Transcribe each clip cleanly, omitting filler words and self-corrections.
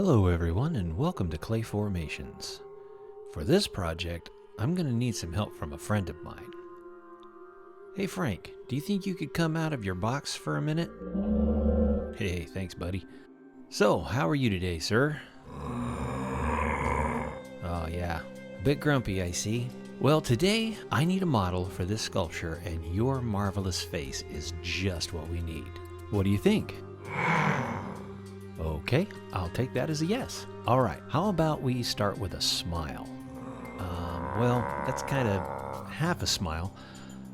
Hello everyone and welcome to Clay Formations. For this project, I'm going to need some help from a friend of mine. Hey Frank, do you think you could come out of your box for a minute? Hey, thanks buddy. So, how are you today, sir? Oh yeah, a bit grumpy I see. Well, today I need a model for this sculpture and your marvelous face is just what we need. What do you think? Okay, I'll take that as a yes. All right, how about we start with a smile? Well, that's kind of half a smile.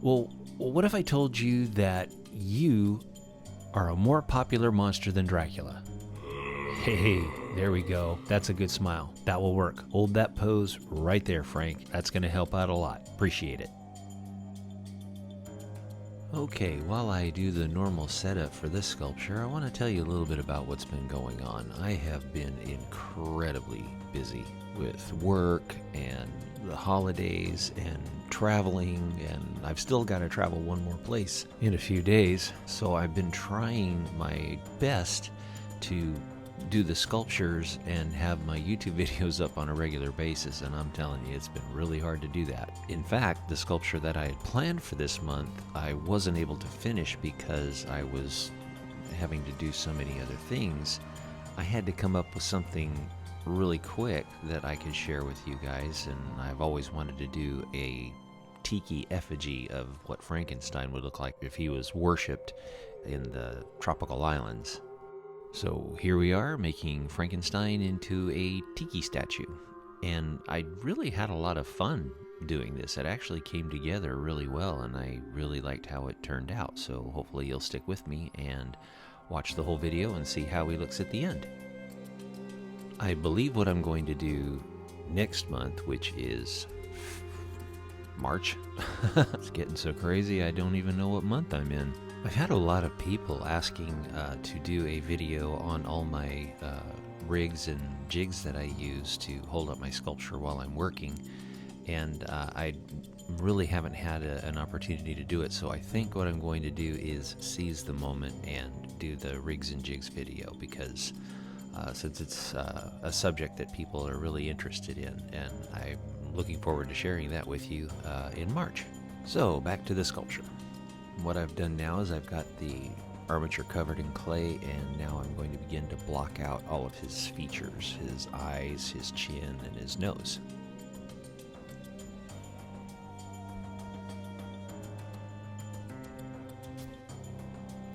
Well, what if I told you that you are a more popular monster than Dracula? Hey, there we go. That's a good smile. That will work. Hold that pose right there, Frank. That's going to help out a lot. Appreciate it. Okay, while I do the normal setup for this sculpture, I want to tell you a little bit about what's been going on. I have been incredibly busy with work and the holidays and traveling, and I've still got to travel one more place in a few days. So I've been trying my best to do the sculptures and have my YouTube videos up on a regular basis, and I'm telling you, it's been really hard to do that. In fact, the sculpture that I had planned for this month, I wasn't able to finish because I was having to do so many other things. I had to come up with something really quick that I could share with you guys, and I've always wanted to do a tiki effigy of what Frankenstein would look like if he was worshipped in the tropical islands. So here we are, making Frankenstein into a tiki statue. And I really had a lot of fun doing this. It actually came together really well, and I really liked how it turned out. So hopefully you'll stick with me and watch the whole video and see how he looks at the end. I believe what I'm going to do next month, which is March. It's getting so crazy I don't even know what month I'm in. I've had a lot of people asking to do a video on all my rigs and jigs that I use to hold up my sculpture while I'm working, and I really haven't had an opportunity to do it, so I think what I'm going to do is seize the moment and do the rigs and jigs video, because since it's a subject that people are really interested in, and I'm looking forward to sharing that with you in March. So back to the sculpture. What I've done now is I've got the armature covered in clay, and now I'm going to begin to block out all of his features, his eyes, his chin, and his nose.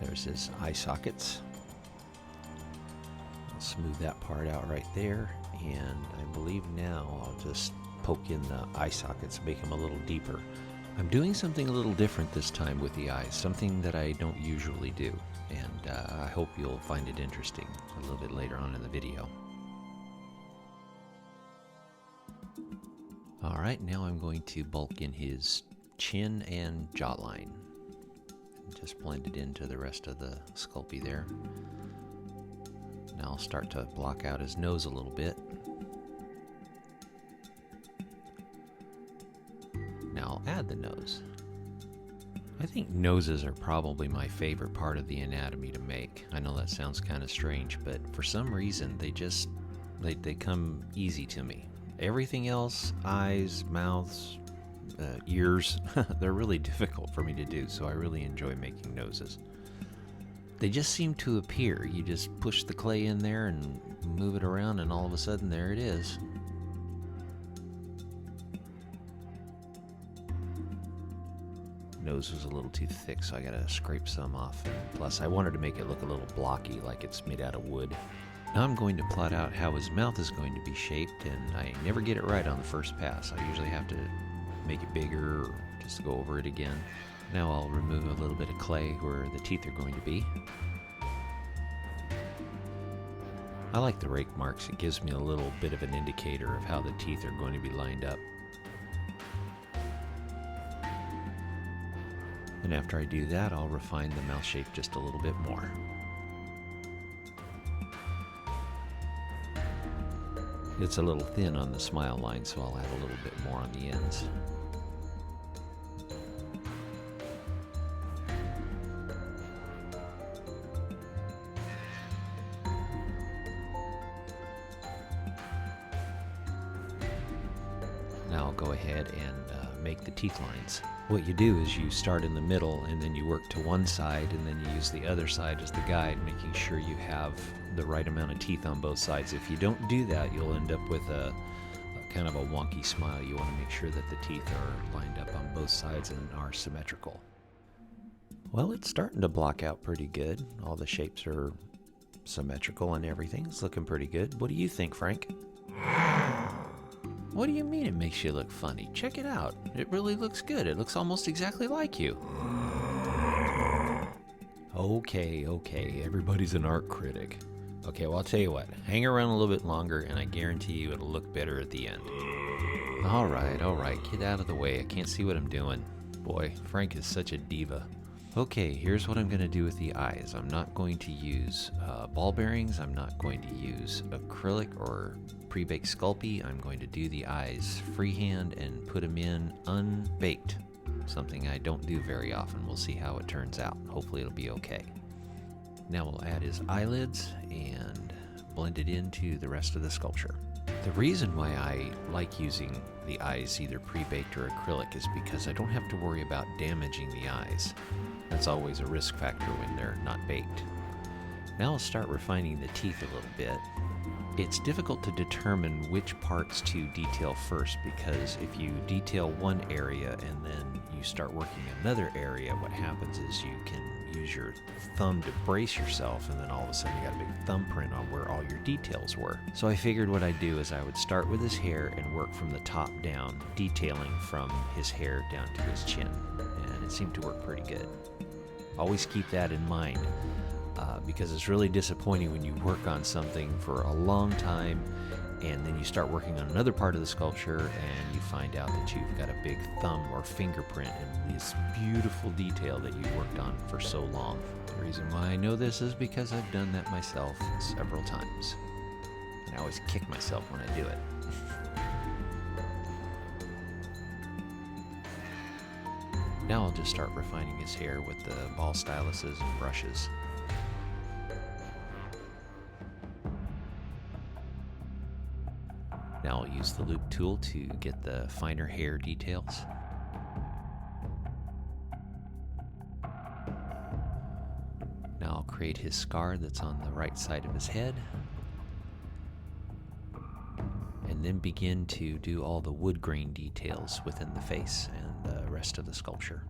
There's his eye sockets. I'll smooth that part out right there, and I believe now I'll just poke in the eye sockets, make them a little deeper. I'm doing something a little different this time with the eyes, something that I don't usually do, and I hope you'll find it interesting a little bit later on in the video. Alright, now I'm going to bulk in his chin and jawline. Just blend it into the rest of the Sculpey there. Now I'll start to block out his nose a little bit. Now I'll add the nose. I think noses are probably my favorite part of the anatomy to make. I know that sounds kind of strange, but for some reason they come easy to me. Everything else, eyes, mouths, ears, they're really difficult for me to do, so I really enjoy making noses. They just seem to appear. You just push the clay in there and move it around, and all of a sudden there it is. Nose was a little too thick, so I gotta scrape some off. Plus, I wanted to make it look a little blocky, like it's made out of wood. Now I'm going to plot out how his mouth is going to be shaped, and I never get it right on the first pass. I usually have to make it bigger or just go over it again. Now I'll remove a little bit of clay where the teeth are going to be. I like the rake marks. It gives me a little bit of an indicator of how the teeth are going to be lined up. And after I do that, I'll refine the mouth shape just a little bit more. It's a little thin on the smile line, so I'll add a little bit more on the ends. Now I'll go ahead and make the teeth lines. What you do is you start in the middle and then you work to one side and then you use the other side as the guide, making sure you have the right amount of teeth on both sides. If you don't do that, you'll end up with a kind of a wonky smile. You want to make sure that the teeth are lined up on both sides and are symmetrical. Well, it's starting to block out pretty good. All the shapes are symmetrical and everything. It's looking pretty good. What do you think, Frank? What do you mean it makes you look funny? Check it out. It really looks good. It looks almost exactly like you. Okay. Everybody's an art critic. Okay, well, I'll tell you what. Hang around a little bit longer, and I guarantee you it'll look better at the end. All right. Get out of the way. I can't see what I'm doing. Boy, Frank is such a diva. Okay, here's what I'm going to do with the eyes. I'm not going to use ball bearings. I'm not going to use acrylic or pre-baked Sculpey. I'm going to do the eyes freehand and put them in unbaked. Something I don't do very often. We'll see how it turns out. Hopefully it'll be okay. Now we'll add his eyelids and blend it into the rest of the sculpture. The reason why I like using the eyes either pre-baked or acrylic is because I don't have to worry about damaging the eyes. That's always a risk factor when they're not baked. Now I'll start refining the teeth a little bit. It's difficult to determine which parts to detail first, because if you detail one area and then you start working another area, what happens is you can use your thumb to brace yourself, and then all of a sudden you got a big thumbprint on where all your details were. So I figured what I'd do is I would start with his hair and work from the top down, detailing from his hair down to his chin, and it seemed to work pretty good. Always keep that in mind, because it's really disappointing when you work on something for a long time and then you start working on another part of the sculpture and you find out that you've got a big thumb or fingerprint in this beautiful detail that you worked on for so long. The reason why I know this is because I've done that myself several times, and I always kick myself when I do it. Now I'll just start refining his hair with the ball styluses and brushes. Now I'll use the loop tool to get the finer hair details. Now I'll create his scar that's on the right side of his head, and then begin to do all the wood grain details within the face and the rest of the sculpture.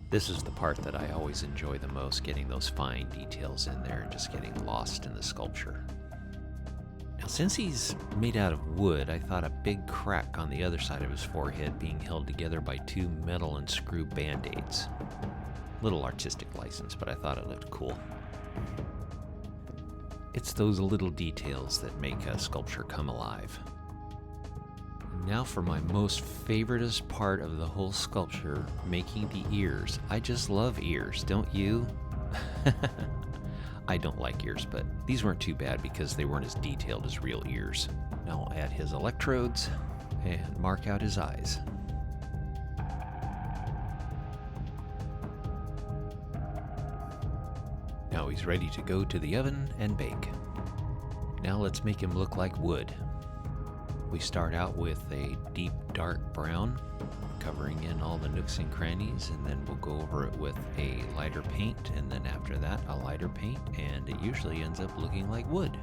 This is the part that I always enjoy the most, getting those fine details in there and just getting lost in the sculpture. Now, since he's made out of wood, I thought a big crack on the other side of his forehead being held together by two metal and screw band-aids. Little artistic license, but I thought it looked cool. It's those little details that make a sculpture come alive. Now for my most favoritist part of the whole sculpture, making the ears. I just love ears, don't you? I don't like ears, but these weren't too bad because they weren't as detailed as real ears. Now I'll add his electrodes and mark out his eyes. Now he's ready to go to the oven and bake. Now let's make him look like wood. We start out with a deep dark brown, covering in all the nooks and crannies, and then we'll go over it with a lighter paint, and then after that a lighter paint, and it usually ends up looking like wood.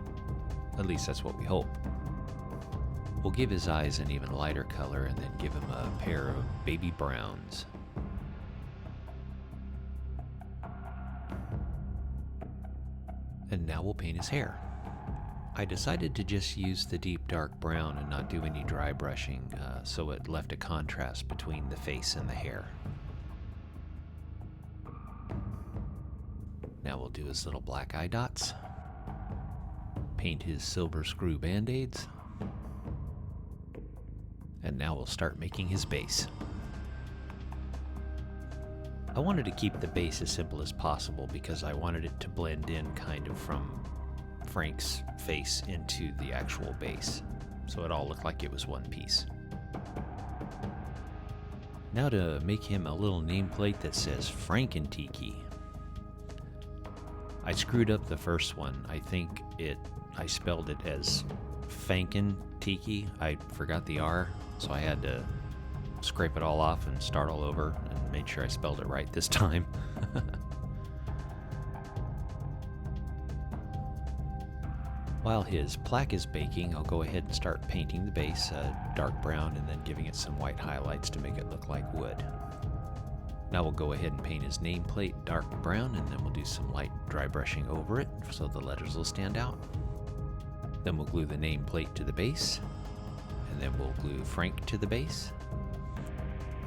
At least that's what we hope. We'll give his eyes an even lighter color and then give him a pair of baby browns. And now we'll paint his hair. I decided to just use the deep dark brown and not do any dry brushing, so it left a contrast between the face and the hair. Now we'll do his little black eye dots, paint his silver screw band-aids, and now we'll start making his base. I wanted to keep the base as simple as possible because I wanted it to blend in kind of from Frank's face into the actual base, so it all looked like it was one piece. Now to make him a little nameplate that says Franken Tiki. I screwed up the first one. I think I spelled it as Franken Tiki. I forgot the R, so I had to scrape it all off and start all over, and made sure I spelled it right this time. While his plaque is baking, I'll go ahead and start painting the base dark brown and then giving it some white highlights to make it look like wood. Now we'll go ahead and paint his nameplate dark brown, and then we'll do some light dry brushing over it so the letters will stand out. Then we'll glue the nameplate to the base, and then we'll glue Frank to the base.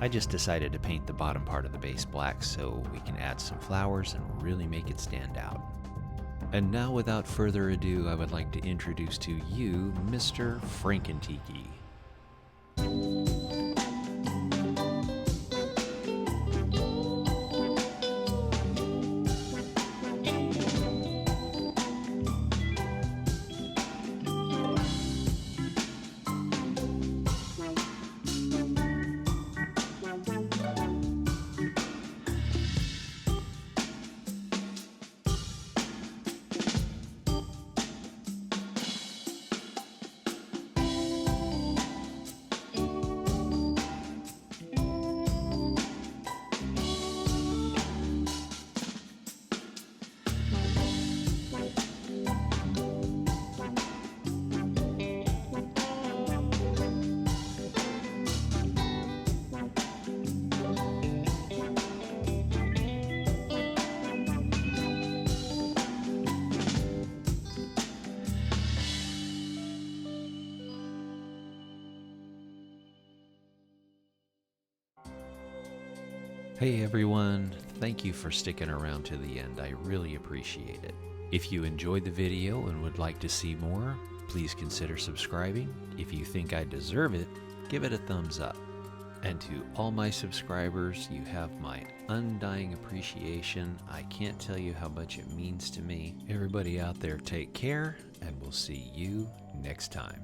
I just decided to paint the bottom part of the base black so we can add some flowers and really make it stand out. And now, without further ado, I would like to introduce to you Mr. Franken Tiki. Hey everyone, thank you for sticking around to the end. I really appreciate it. If you enjoyed the video and would like to see more, please consider subscribing. If you think I deserve it, give it a thumbs up. And to all my subscribers, you have my undying appreciation. I can't tell you how much it means to me. Everybody out there, take care, and we'll see you next time.